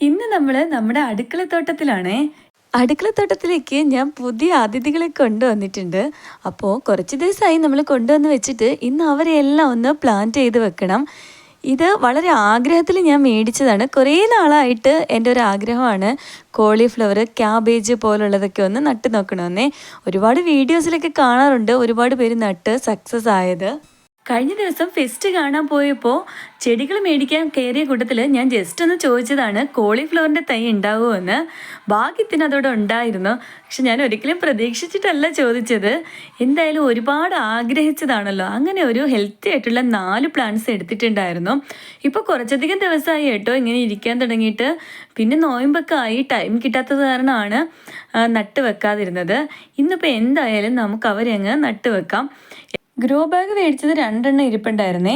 ഇന്ന് നമ്മൾ നമ്മുടെ അടുക്കളത്തോട്ടത്തിലാണേ. അടുക്കളത്തോട്ടത്തിലേക്ക് ഞാൻ പുതിയ അതിഥികളെ കൊണ്ടുവന്നിട്ടുണ്ട്. അപ്പോൾ കുറച്ച് ദിവസമായി നമ്മൾ കൊണ്ടുവന്ന് വെച്ചിട്ട് ഇന്ന് അവരെല്ലാം ഒന്ന് പ്ലാന്റ് ചെയ്ത് വെക്കണം. ഇത് വളരെ ആഗ്രഹത്തിൽ ഞാൻ മേടിച്ചതാണ്. കുറേ നാളായിട്ട് എൻ്റെ ഒരു ആഗ്രഹമാണ് കോളിഫ്ലവർ, ക്യാബേജ് പോലുള്ളതൊക്കെ ഒന്ന് നട്ട് നോക്കണമെന്നേ. ഒരുപാട് വീഡിയോസിലൊക്കെ കാണാറുണ്ട്, ഒരുപാട് പേര് നട്ട് സക്സസ് ആയത്. കഴിഞ്ഞ ദിവസം ഫെസ്റ്റ് കാണാൻ പോയപ്പോൾ ചെടികൾ മേടിക്കാൻ കയറിയ കൂട്ടത്തിൽ ഞാൻ ജസ്റ്റ് ഒന്ന് ചോദിച്ചതാണ് കോളിഫ്ലവറിൻ്റെ തൈ ഉണ്ടാവുമോ എന്ന്. ഭാഗ്യത്തിന് അതോടെ ഉണ്ടായിരുന്നു. പക്ഷെ ഞാൻ ഒരിക്കലും പ്രതീക്ഷിച്ചിട്ടല്ല ചോദിച്ചത്. എന്തായാലും ഒരുപാട് ആഗ്രഹിച്ചതാണല്ലോ. അങ്ങനെ ഒരു ഹെൽത്തി ആയിട്ടുള്ള 4 പ്ലാന്റ്സ് എടുത്തിട്ടുണ്ടായിരുന്നു. ഇപ്പോൾ കുറച്ചധികം ദിവസമായി കേട്ടോ ഇങ്ങനെ ഇരിക്കാൻ തുടങ്ങിയിട്ട്. പിന്നെ നോയമ്പൊക്കെ ആയി, ടൈം കിട്ടാത്തത് കാരണമാണ് നട്ട് വെക്കാതിരുന്നത്. ഇന്നിപ്പോൾ എന്തായാലും നമുക്ക് അവരെ അങ്ങ് നട്ട് വെക്കാം. ഗ്രോ ബാഗ് മേടിച്ചത് 2 എണ്ണം ഇരിപ്പുണ്ടായിരുന്നേ.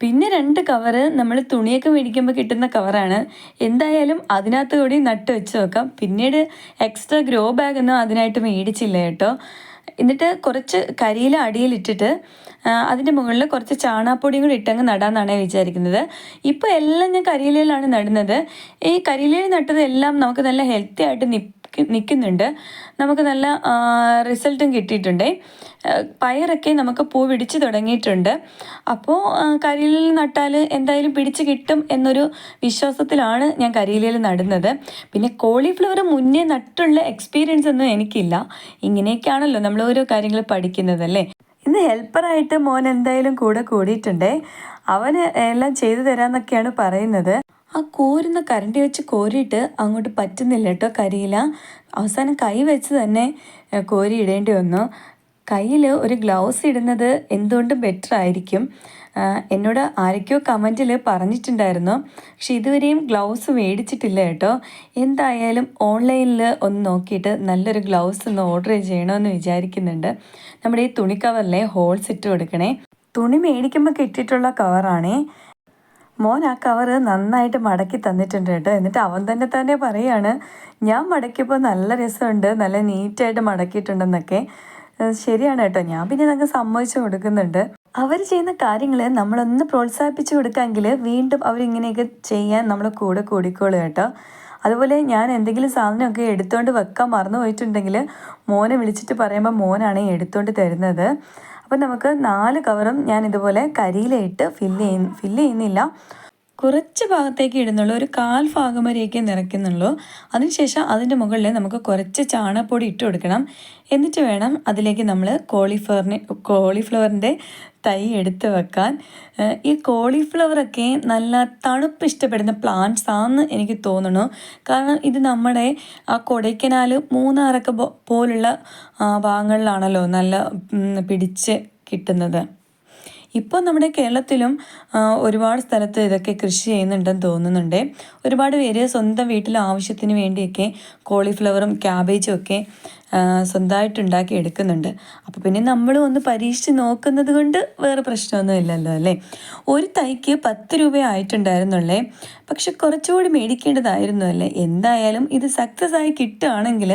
പിന്നെ 2 കവറ് നമ്മൾ തുണിയൊക്കെ മേടിക്കുമ്പോൾ കിട്ടുന്ന കവറാണ്. എന്തായാലും അതിനകത്ത് കൂടി നട്ട് വെച്ച് നോക്കാം. പിന്നീട് എക്സ്ട്രാ ഗ്രോ ബാഗൊന്നും അതിനായിട്ട് മേടിച്ചില്ല കേട്ടോ. എന്നിട്ട് കുറച്ച് കരിയില അടിയിലിട്ടിട്ട് അതിൻ്റെ മുകളിൽ കുറച്ച് ചാണകപ്പൊടിയും കൂടി ഇട്ടങ്ങ് നടാമെന്നാണ് വിചാരിക്കുന്നത്. ഇപ്പോൾ എല്ലാം ഞാൻ കരിയിലയിലാണ് നടുന്നത്. ഈ കരിയിലയിൽ നട്ടത് എല്ലാം നമുക്ക് നല്ല ഹെൽത്തി ആയിട്ട് നിൽക്കുന്നുണ്ട്. നമുക്ക് നല്ല റിസൾട്ടും കിട്ടിയിട്ടുണ്ട്. പയറൊക്കെ നമുക്ക് പൂ പിടിച്ച് തുടങ്ങിയിട്ടുണ്ട്. അപ്പോൾ കരിയിലയിൽ നട്ടാൽ എന്തായാലും പിടിച്ച് കിട്ടും എന്നൊരു വിശ്വാസത്തിലാണ് ഞാൻ കരിയിലയിൽ നടുന്നത്. പിന്നെ കോളിഫ്ലവർ മുന്നേ നട്ടുള്ള എക്സ്പീരിയൻസ് ഒന്നും എനിക്കില്ല. ഇങ്ങനെയൊക്കെയാണല്ലോ നമ്മൾ ഓരോ കാര്യങ്ങൾ പഠിക്കുന്നതല്ലേ. ഇന്ന് ഹെൽപ്പറായിട്ട് മോൻ എന്തായാലും കൂടിയിട്ടുണ്ടേ. അവന് എല്ലാം ചെയ്തു തരാമെന്നൊക്കെയാണ് പറയുന്നത്. ആ കോരുന്ന കരണ്ടി വെച്ച് കോരിയിട്ട് അങ്ങോട്ട് പറ്റുന്നില്ല കേട്ടോ കരിയില. അവസാനം കൈ വെച്ച് തന്നെ കോരി ഇടേണ്ടി വന്നു. കയ്യിൽ ഒരു ഗ്ലൗസ് ഇടുന്നത് എന്തുകൊണ്ടും ബെറ്റർ ആയിരിക്കും. എന്നോട് ആരൊക്കെയോ കമൻറ്റിൽ പറഞ്ഞിട്ടുണ്ടായിരുന്നു. പക്ഷെ ഇതുവരെയും ഗ്ലൗസ് മേടിച്ചിട്ടില്ല കേട്ടോ. എന്തായാലും ഓൺലൈനിൽ ഒന്ന് നോക്കിയിട്ട് നല്ലൊരു ഗ്ലൗസ് ഒന്ന് ഓർഡർ ചെയ്യണമെന്ന് വിചാരിക്കുന്നുണ്ട്. നമ്മുടെ ഈ തുണി കവറിലെ ഹോൾസ് ഇട്ട് കൊടുക്കണേ. തുണി മേടിക്കുമ്പോൾ കിട്ടിയിട്ടുള്ള കവറാണേ. മോൻ ആ കവറ് നന്നായിട്ട് മടക്കി തന്നിട്ടുണ്ട് കേട്ടോ. എന്നിട്ട് അവൻ തന്നെ പറയാണ്, ഞാൻ മടക്കിയപ്പോൾ നല്ല രസമുണ്ട്, നല്ല നീറ്റായിട്ട് മടക്കിയിട്ടുണ്ടെന്നൊക്കെ. ശരിയാണ് കേട്ടോ. ഞാൻ പിന്നെ ഞങ്ങൾക്ക് സമ്മതിച്ചു കൊടുക്കുന്നുണ്ട്. അവർ ചെയ്യുന്ന കാര്യങ്ങൾ നമ്മളൊന്ന് പ്രോത്സാഹിപ്പിച്ച് കൊടുക്കാമെങ്കിൽ വീണ്ടും അവരിങ്ങനെയൊക്കെ ചെയ്യാൻ നമ്മൾ കൂടിക്കോളൂ കേട്ടോ. അതുപോലെ ഞാൻ എന്തെങ്കിലും സാധനമൊക്കെ എടുത്തുകൊണ്ട് വെക്കാൻ മറന്നു പോയിട്ടുണ്ടെങ്കിൽ മോനെ വിളിച്ചിട്ട് പറയുമ്പോൾ മോനാണ് എടുത്തുകൊണ്ട് തരുന്നത്. അപ്പം നമുക്ക് 4 കവറും ഞാൻ ഇതുപോലെ കരിയിലയിട്ട് ഫില്ല് ചെയ്യുന്നില്ല. കുറച്ച് ഭാഗത്തേക്ക് ഇടുന്നുള്ളൂ, ഒരു 1/4 ഭാഗം വരെയൊക്കെ നിറയ്ക്കുന്നുള്ളൂ. അതിനുശേഷം അതിൻ്റെ മുകളിൽ നമുക്ക് കുറച്ച് ചാണകപ്പൊടി ഇട്ട് കൊടുക്കണം. എന്നിട്ട് വേണം അതിലേക്ക് നമ്മൾ കോളിഫ്ലവറിൻ്റെ തൈ എടുത്ത് വെക്കാൻ. ഈ കോളിഫ്ലവറൊക്കെ നല്ല തണുപ്പ് ഇഷ്ടപ്പെടുന്ന പ്ലാന്റ്സ് ആണെന്ന് എനിക്ക് തോന്നുന്നു. കാരണം ഇത് നമ്മുടെ ആ കൊടൈക്കനാൽ, മൂന്നാറൊക്കെ പോലുള്ള ഭാഗങ്ങളിലാണല്ലോ നല്ല പിടിച്ച് കിട്ടുന്നത്. ഇപ്പോൾ നമ്മുടെ കേരളത്തിലും ഒരുപാട് സ്ഥലത്ത് ഇതൊക്കെ കൃഷി ചെയ്യുന്നുണ്ടെന്ന് തോന്നുന്നുണ്ട്. ഒരുപാട് പേര് സ്വന്തം വീട്ടിലെ ആവശ്യത്തിന് വേണ്ടിയൊക്കെ കോളിഫ്ലവറും ക്യാബേജും ഒക്കെ സ്വന്തമായിട്ട് ഉണ്ടാക്കി എടുക്കുന്നുണ്ട്. അപ്പോൾ പിന്നെ നമ്മൾ ഒന്ന് പരീക്ഷിച്ച് നോക്കുന്നത് കൊണ്ട് വേറെ പ്രശ്നമൊന്നും ഇല്ലല്ലോ അല്ലേ. ഒരു തൈക്ക് 10 രൂപ ആയിട്ടുണ്ടായിരുന്നുള്ളേ. പക്ഷെ കുറച്ചുകൂടി മേടിക്കേണ്ടതായിരുന്നു അല്ലേ. എന്തായാലും ഇത് സക്സസ് ആയി കിട്ടുകയാണെങ്കിൽ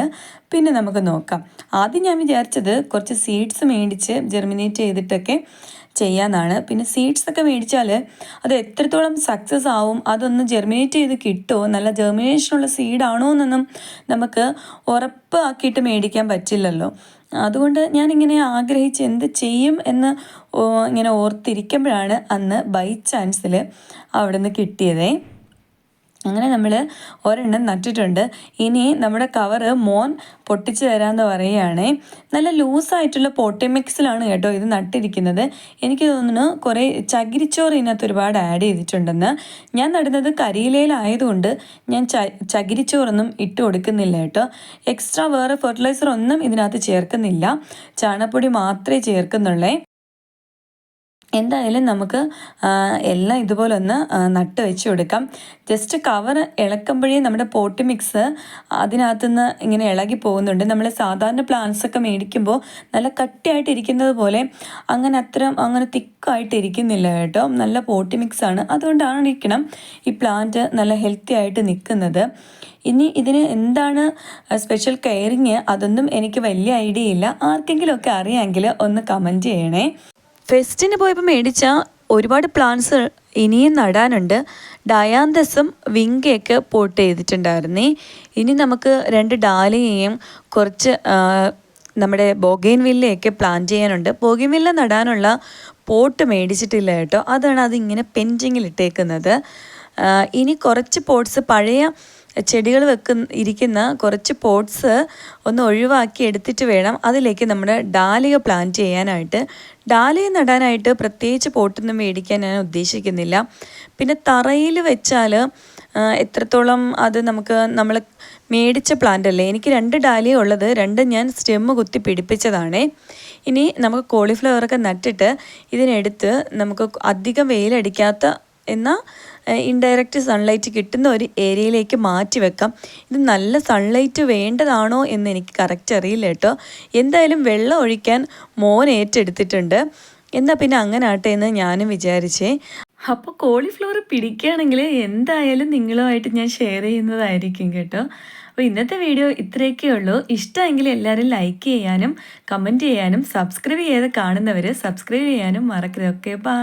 പിന്നെ നമുക്ക് നോക്കാം. ആദ്യം ഞാൻ വിചാരിച്ചത് കുറച്ച് സീഡ്സ് മേടിച്ച് ജെർമിനേറ്റ് ചെയ്തിട്ടൊക്കെ ചെയ്യാനാണ്. പിന്നെ സീഡ്സൊക്കെ മേടിച്ചാൽ അത് എത്രത്തോളം സക്സസ് ആവും, അതൊന്ന് ജെർമിനേറ്റ് ചെയ്ത് കിട്ടുമോ, നല്ല ജെർമിനേഷനുള്ള സീഡാണോ എന്നൊന്നും നമുക്ക് ഉറപ്പാക്കിയിട്ട് മേടിക്കാൻ പറ്റില്ലല്ലോ. അതുകൊണ്ട് ഞാനിങ്ങനെ ആഗ്രഹിച്ച് എന്ത് ചെയ്യും എന്ന് ഇങ്ങനെ ഓർത്തിരിക്കുമ്പോഴാണ് അന്ന് ബൈ ചാൻസിൽ അവിടെ നിന്ന് കിട്ടിയതേ. അങ്ങനെ നമ്മൾ ഒരെണ്ണം നട്ടിട്ടുണ്ട്. ഇനി നമ്മുടെ കവറ് മോൻ പൊട്ടിച്ച് തരാമെന്ന് പറയുകയാണേ. നല്ല ലൂസായിട്ടുള്ള പോട്ടിമിക്സിലാണ് കേട്ടോ ഇത് നട്ടിരിക്കുന്നത്. എനിക്ക് തോന്നുന്നു കുറേ ചകിരിച്ചോറ് ഇതിനകത്ത് ഒരുപാട് ആഡ് ചെയ്തിട്ടുണ്ടെന്ന്. ഞാൻ നടുന്നത് കരിയിലയിലായതുകൊണ്ട് ഞാൻ ചകിരിച്ചോറൊന്നും ഇട്ട് കൊടുക്കുന്നില്ല കേട്ടോ. എക്സ്ട്രാ വേറെ ഫെർട്ടിലൈസർ ഒന്നും ഇതിനകത്ത് ചേർക്കുന്നില്ല, ചാണകപ്പൊടി മാത്രമേ ചേർക്കുന്നുള്ളേ. എന്തായാലും നമുക്ക് എല്ലാം ഇതുപോലെ ഒന്ന് നട്ട് വെച്ച് കൊടുക്കാം. ജസ്റ്റ് കവർ ഇളക്കുമ്പോഴേ നമ്മുടെ പോട്ടി മിക്സ് അതിനകത്തുനിന്ന് ഇങ്ങനെ ഇളകി പോകുന്നുണ്ട്. നമ്മൾ സാധാരണ പ്ലാന്റ്സൊക്കെ മേടിക്കുമ്പോൾ നല്ല കട്ടിയായിട്ട് ഇരിക്കുന്നത് പോലെ അങ്ങനെ തിക്കായിട്ട് ഇരിക്കുന്നില്ല കേട്ടോ. നല്ല പോട്ടി മിക്സാണ്. അതുകൊണ്ടാണ് ഈ പ്ലാന്റ് നല്ല ഹെൽത്തി ആയിട്ട് നിൽക്കുന്നത്. ഇനി ഇതിന് എന്താണ് സ്പെഷ്യൽ കെയറിങ് അതൊന്നും എനിക്ക് വലിയ ഐഡിയ ഇല്ല. ആർക്കെങ്കിലുമൊക്കെ അറിയാമെങ്കിൽ ഒന്ന് കമൻറ്റ് ചെയ്യണേ. ഫെസ്റ്റിന് പോയപ്പോൾ മേടിച്ച ഒരുപാട് പ്ലാന്റ്സ് ഇനിയും നടാനുണ്ട്. ഡയാന്തസും വിങ്കയൊക്കെ പോട്ട് ചെയ്തിട്ടുണ്ടായിരുന്നേ. ഇനി നമുക്ക് 2 ഡാലിയയും കുറച്ച് നമ്മുടെ ബോഗെയിൻവില്ലയൊക്കെ പ്ലാൻ ചെയ്യാനുണ്ട്. ബോഗെയിൻവില്ല നടാനുള്ള പോട്ട് മേടിച്ചിട്ടില്ല കേട്ടോ, അതാണ് അതിങ്ങനെ പെൻഡിങ്ങിലിട്ടേക്കുന്നത്. ഇനി കുറച്ച് പോട്ട്സ് പഴയ ചെടികൾ ഇരിക്കുന്ന കുറച്ച് പോട്ട്സ് ഒന്ന് ഒഴിവാക്കി എടുത്തിട്ട് വേണം അതിലേക്ക് നമ്മുടെ ഡാലിയ പ്ലാന്റ് ചെയ്യാനായിട്ട്. ഡാലിയ നടാനായിട്ട് പ്രത്യേകിച്ച് പോട്ടൊന്നും മേടിക്കാൻ ഞാൻ ഉദ്ദേശിക്കുന്നില്ല. പിന്നെ തറയിൽ വെച്ചാൽ എത്രത്തോളം അത് നമ്മൾ മേടിച്ച പ്ലാന്റ് അല്ലേ. എനിക്ക് 2 ഡാലിയ ഉള്ളത്, 2 ഞാൻ സ്റ്റെമ്മ് കുത്തി പിടിപ്പിച്ചതാണേ. ഇനി നമുക്ക് കോളിഫ്ലവറൊക്കെ നട്ടിട്ട് ഇതിനെടുത്ത് നമുക്ക് അധികം വെയിലടിക്കാത്ത എന്നാൽ ഇൻഡയറക്റ്റ് സൺലൈറ്റ് കിട്ടുന്ന ഒരു ഏരിയയിലേക്ക് മാറ്റി വെക്കാം. ഇത് നല്ല സൺലൈറ്റ് വേണ്ടതാണോ എന്ന് എനിക്ക് കറക്റ്റ് അറിയില്ല കേട്ടോ. എന്തായാലും വെള്ളം ഒഴിക്കാൻ മോൻ ഏറ്റെടുത്തിട്ടുണ്ട്. എന്നാൽ പിന്നെ അങ്ങനെ ആട്ടെ എന്ന് ഞാനും വിചാരിച്ചേ. അപ്പോൾ കോളിഫ്ലവർ പിടിക്കുകയാണെങ്കിൽ എന്തായാലും നിങ്ങളുമായിട്ട് ഞാൻ ഷെയർ ചെയ്യുന്നതായിരിക്കും കേട്ടോ. അപ്പോൾ ഇന്നത്തെ വീഡിയോ ഇത്രയൊക്കെ ഉള്ളൂ. ഇഷ്ടമെങ്കിൽ എല്ലാവരും ലൈക്ക് ചെയ്യാനും കമൻറ്റ് ചെയ്യാനും സബ്സ്ക്രൈബ് ചെയ്ത് കാണുന്നവർ സബ്സ്ക്രൈബ് ചെയ്യാനും മറക്കരുത്. Okay, by.